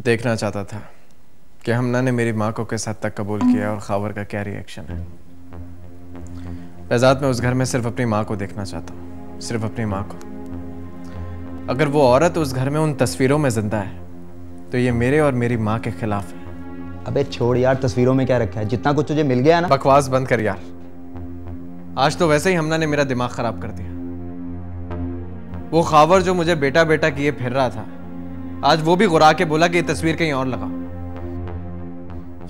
देखना चाहता था कि हमना ने मेरी माँ को किस हद तक कबूल किया और खावर का क्या रिएक्शन है। बेजात मैं उस घर में सिर्फ अपनी माँ को देखना चाहता हूँ, सिर्फ अपनी माँ को। अगर वो औरत उस घर में उन तस्वीरों में जिंदा है तो ये मेरे और मेरी माँ के खिलाफ है। अबे छोड़ यार, तस्वीरों में क्या रखा है? जितना कुछ तुझे मिल गया ना। बकवास बंद कर यार। आज तो वैसे ही हमना ने मेरा दिमाग खराब कर दिया। वो खावर जो मुझे बेटा बेटा किए फिर रहा था, आज वो भी गुरा के बोला कि ये तस्वीर कहीं और लगाओ।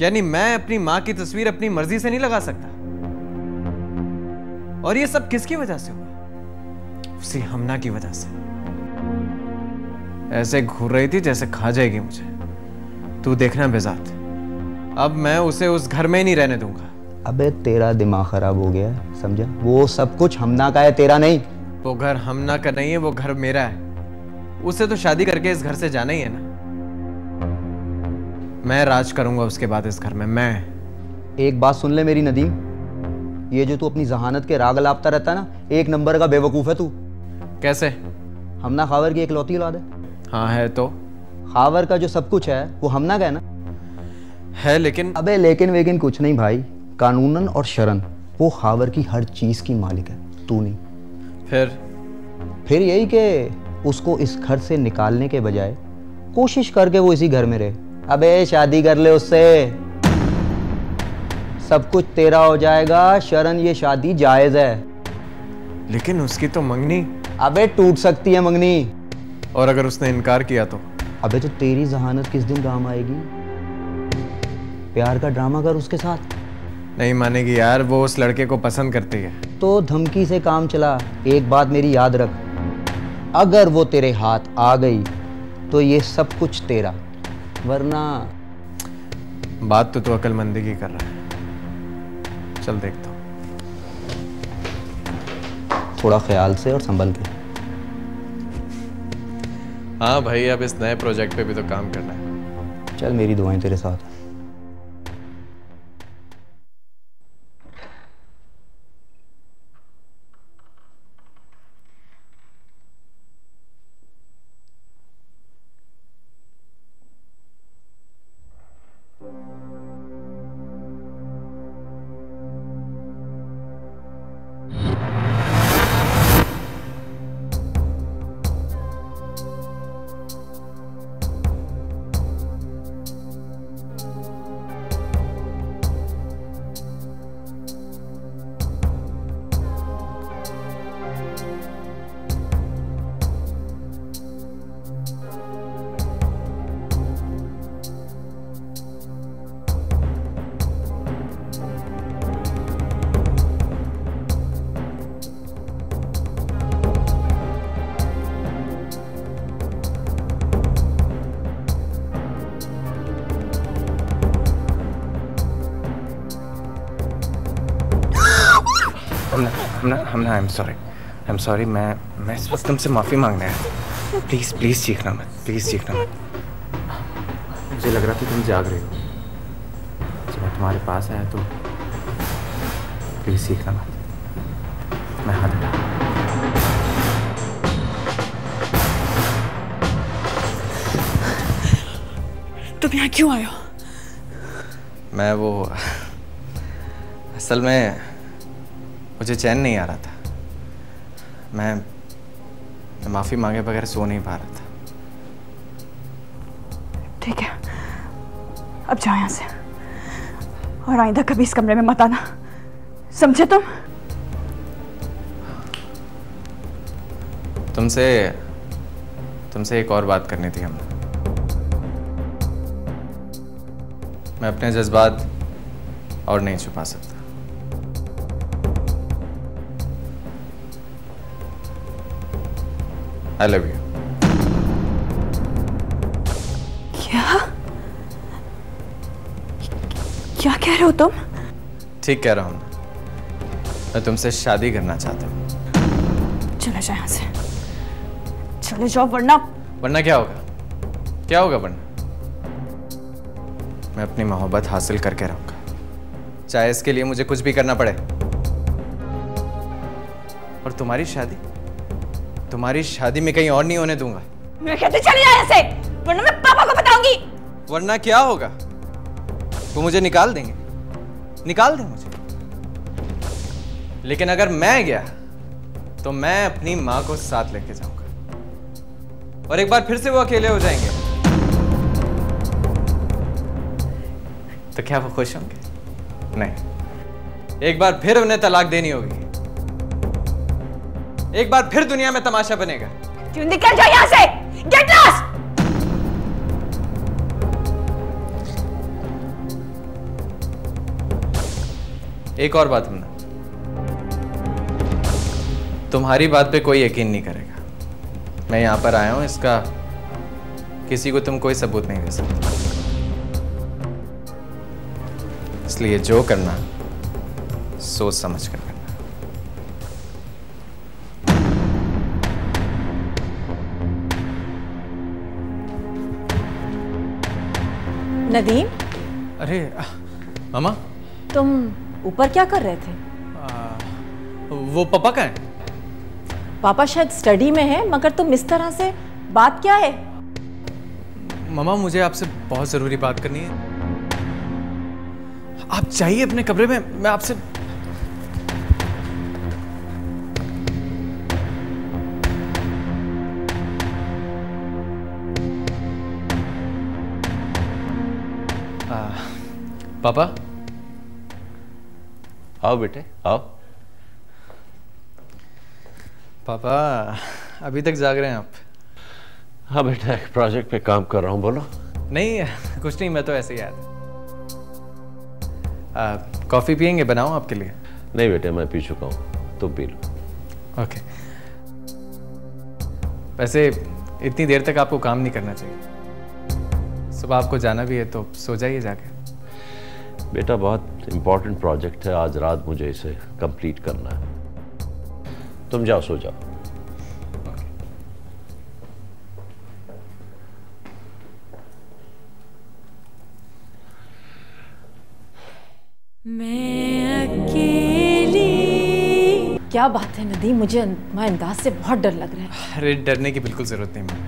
यानी मैं अपनी माँ की तस्वीर अपनी मर्जी से नहीं लगा सकता। और ये सब किसकी वजह से हुआ? उसी हमना की वजह से। ऐसे घूर रही थी जैसे खा जाएगी मुझे। तू देखना बेजात, अब मैं उसे उस घर में ही नहीं रहने दूंगा। अबे तेरा दिमाग खराब हो गया है, समझा? वो सब कुछ हमना का है, तेरा नहीं। वो घर हमना का नहीं है, वो घर मेरा है। उसे तो शादी करके इस घर से जाना ही है ना। मैं राज करूंगा उसके बाद इस घर में। मैं एक बात सुन ले मेरी नदीम, ये जो तू अपनी जहानत के राग लापता रहता है ना, एक नंबर का बेवकूफ है तू। कैसे? हमना खावर की इकलौती औलाद है। हाँ है तो। खावर का जो सब कुछ है वो हमना का है ना। है लेकिन। अबे लेकिन वेकिन कुछ नहीं भाई, कानूनन और शरन वो खावर की हर चीज की मालिक है, तू नहीं। फिर यही कि उसको इस घर से निकालने के बजाय कोशिश करके वो इसी घर में रहे। अबे शादी कर ले उससे, सब कुछ तेरा हो जाएगा। शरन ये शादी जायज है। लेकिन उसकी तो मंगनी। अबे टूट सकती है मंगनी। और अगर उसने इनकार किया तो? अबे तो तेरी जहानत किस दिन काम आएगी? प्यार का ड्रामा कर उसके साथ। नहीं मानेगी यार, वो उस लड़के को पसंद करती है। तो धमकी से काम चला। एक बात मेरी याद रख, अगर वो तेरे हाथ आ गई तो ये सब कुछ तेरा, वरना। बात तो तू अक्लमंदी की कर रहा है। चल देखता हूँ। थोड़ा ख्याल से और संभल के। हाँ भाई, अब इस नए प्रोजेक्ट पे भी तो काम करना है। चल मेरी दुआएं तेरे साथ हैं। हमना आई एम सॉरी। मैं इस वक्त तुमसे माफ़ी मांगना है। प्लीज़ चीखना मत, प्लीज़ चीखना मत। मुझे लग रहा था तुम जाग रही हो। जब मैं तुम्हारे पास आया तो प्लीज़ चीखना मत। मैं हाथ हटा। तुम यहाँ क्यों आए हो? मैं वो असल में मुझे चैन नहीं आ रहा था। मैं माफ़ी मांगे बगैर सो नहीं पा रहा था। ठीक है, अब जाओ यहाँ से और आइंदा कभी इस कमरे में मत आना, समझे तुम? तुमसे एक और बात करनी थी हमने। मैं अपने जज्बात और नहीं छुपा सकता। I love you. क्या कह रहे हो तुम? ठीक कह रहा हूँ। मैं तुमसे शादी करना चाहता हूँ। चले जाओ यहाँ से, चले जाओ वरना। वरना क्या होगा? क्या होगा वरना? मैं अपनी मोहब्बत हासिल करके रहूंगा, चाहे इसके लिए मुझे कुछ भी करना पड़े। और तुम्हारी शादी मैं कहीं और नहीं होने दूंगा। मैं कहती चली जा यहाँ से, वरना मैं पापा को बताऊंगी। वरना क्या होगा? वो मुझे निकाल देंगे, निकाल दें मुझे। लेकिन अगर मैं गया तो मैं अपनी मां को साथ लेके जाऊंगा और एक बार फिर से वो अकेले हो जाएंगे। तो क्या वो खुश होंगे? नहीं, एक बार फिर उन्हें तलाक देनी होगी। एक बार फिर दुनिया में तमाशा बनेगा। तू निकल जाओ यहां से। Get lost. एक और बात हमने, तुम्हारी बात पे कोई यकीन नहीं करेगा। मैं यहां पर आया हूं, इसका किसी को तुम कोई सबूत नहीं दे सकते। इसलिए जो करना सोच समझ कर करना। नदीम, अरे मामा, तुम ऊपर क्या कर रहे थे? वो पापा का है? पापा शायद स्टडी में है, मगर तुम इस तरह से, बात क्या है? मामा, मुझे आपसे बहुत जरूरी बात करनी है। आप जाइए अपने कमरे में, मैं आपसे। पापा, आओ बेटे, आओ। पापा, अभी तक जाग रहे हैं आप? हाँ बेटा, एक प्रोजेक्ट पे काम कर रहा हूँ, बोलो। नहीं, कुछ नहीं, मैं तो ऐसे ही याद। कॉफी पियेंगे? बनाऊं आपके लिए? नहीं बेटे, मैं पी चुका हूँ, तुम पी लो। ओके। वैसे इतनी देर तक आपको काम नहीं करना चाहिए। सुबह आपको जाना भी है तो सो जाइए जाके। बेटा, बहुत इंपॉर्टेंट प्रोजेक्ट है, आज रात मुझे इसे कंप्लीट करना है। तुम जाओ, सो जाओ। मैं अकेली। क्या बात है नदीम, मुझे तुम्हारे अंदाज से बहुत डर लग रहा है। अरे डरने की बिल्कुल जरूरत नहीं माँ,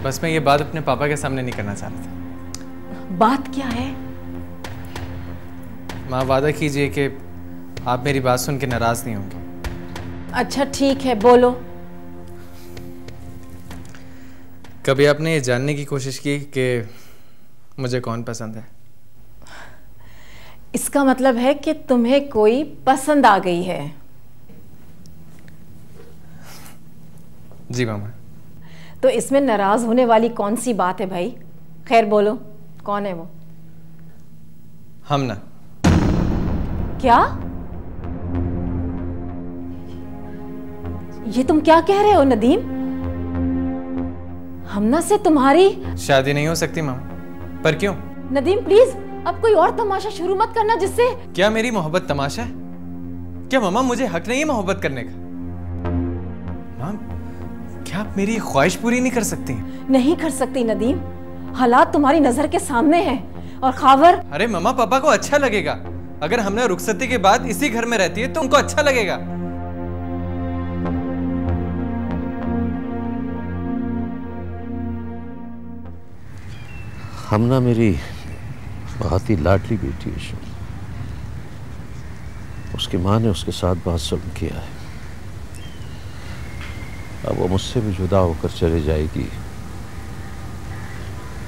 बस मैं ये बात अपने पापा के सामने नहीं करना चाह रहा था। बात क्या है? माँ, वादा कीजिए कि आप मेरी बात सुन के नाराज नहीं होंगे। अच्छा ठीक है, बोलो। कभी आपने ये जानने की कोशिश की कि मुझे कौन पसंद है? इसका मतलब है कि तुम्हें कोई पसंद आ गई है? जी मामा। तो इसमें नाराज होने वाली कौन सी बात है भाई? खैर बोलो, कौन है वो? हमना। क्या? ये तुम क्या कह रहे हो नदीम? हमना से तुम्हारी शादी नहीं हो सकती मामा। पर क्यों? नदीम प्लीज, अब कोई और तमाशा शुरू मत करना जिससे। क्या मेरी मोहब्बत तमाशा है? क्या मामा मुझे हक नहीं है मोहब्बत करने का? माम, क्या आप मेरी ख्वाहिश पूरी नहीं कर सकती? नहीं कर सकती नदीम, हालात तुम्हारी नजर के सामने हैं। और खावर, अरे मामा, पापा को अच्छा लगेगा अगर हमने रुखसती के बाद इसी घर में रहती है तो उनको अच्छा लगेगा। हमना मेरी बहुत ही लाडली बेटी है। उसकी माँ ने उसके साथ बहुत जुल्म किया है। अब वो मुझसे भी जुदा होकर चली जाएगी,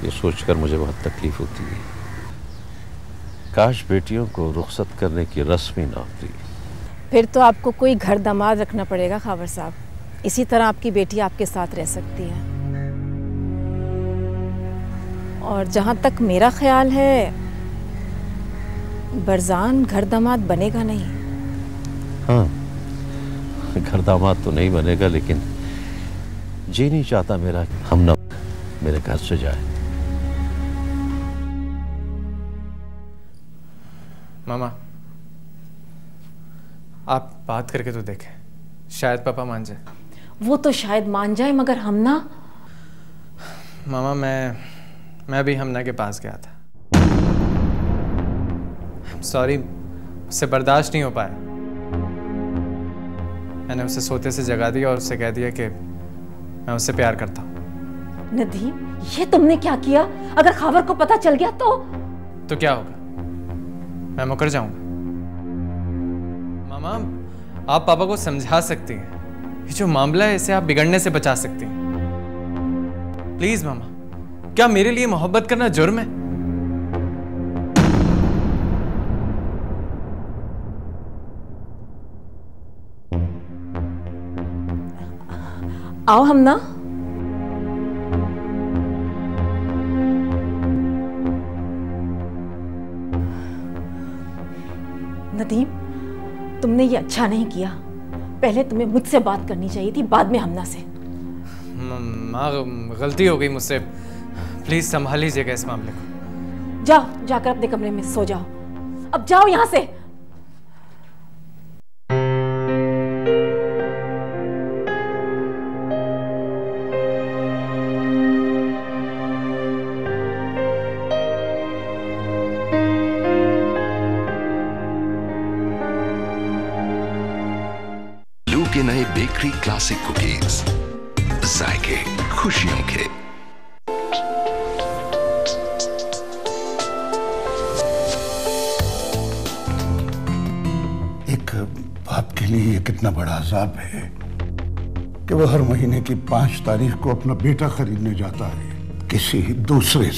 ये सोचकर मुझे बहुत तकलीफ होती है। काश बेटियों को रुखसत करने की रस्म ही ना होती। फिर तो आपको कोई घर दामाद रखना पड़ेगा खावर साहब, इसी तरह आपकी बेटी आपके साथ रह सकती है। और जहाँ तक मेरा ख्याल है, बरजान घर दामाद बनेगा नहीं। हाँ, घर दामाद तो नहीं बनेगा, लेकिन जी नहीं चाहता मेरा हमना मेरे घर से जाए। मामा, आप बात करके तो देखें, शायद पापा मान जाए। वो तो शायद मान जाए, मगर हमना। मामा, मैं भी हमना के पास गया था। सॉरी, उससे बर्दाश्त नहीं हो पाया। मैंने उसे सोते से जगा दिया और उससे कह दिया कि मैं उससे प्यार करता हूँ। नदीम, ये तुमने क्या किया? अगर खावर को पता चल गया तो क्या होगा? मैं मुकर जाऊंगा? मामा, आप पापा को समझा सकती हैं। ये जो मामला है इसे आप बिगड़ने से बचा सकती हैं। प्लीज मामा, क्या मेरे लिए मोहब्बत करना जुर्म है? आओ हम ना। नदीम, तुमने ये अच्छा नहीं किया। पहले तुम्हें मुझसे बात करनी चाहिए थी, बाद में हमना से। माँ, गलती हो गई मुझसे। प्लीज संभाल लीजिएगा इस मामले को। जाओ, जाकर अपने कमरे में सो जाओ। अब जाओ यहां से। के नए बेकरी क्लासिक कुकीज, जायके खुशियों के। एक बाप के लिए ये कितना बड़ा अजाब है कि वो हर महीने की 5 तारीख को अपना बेटा खरीदने जाता है किसी दूसरे से।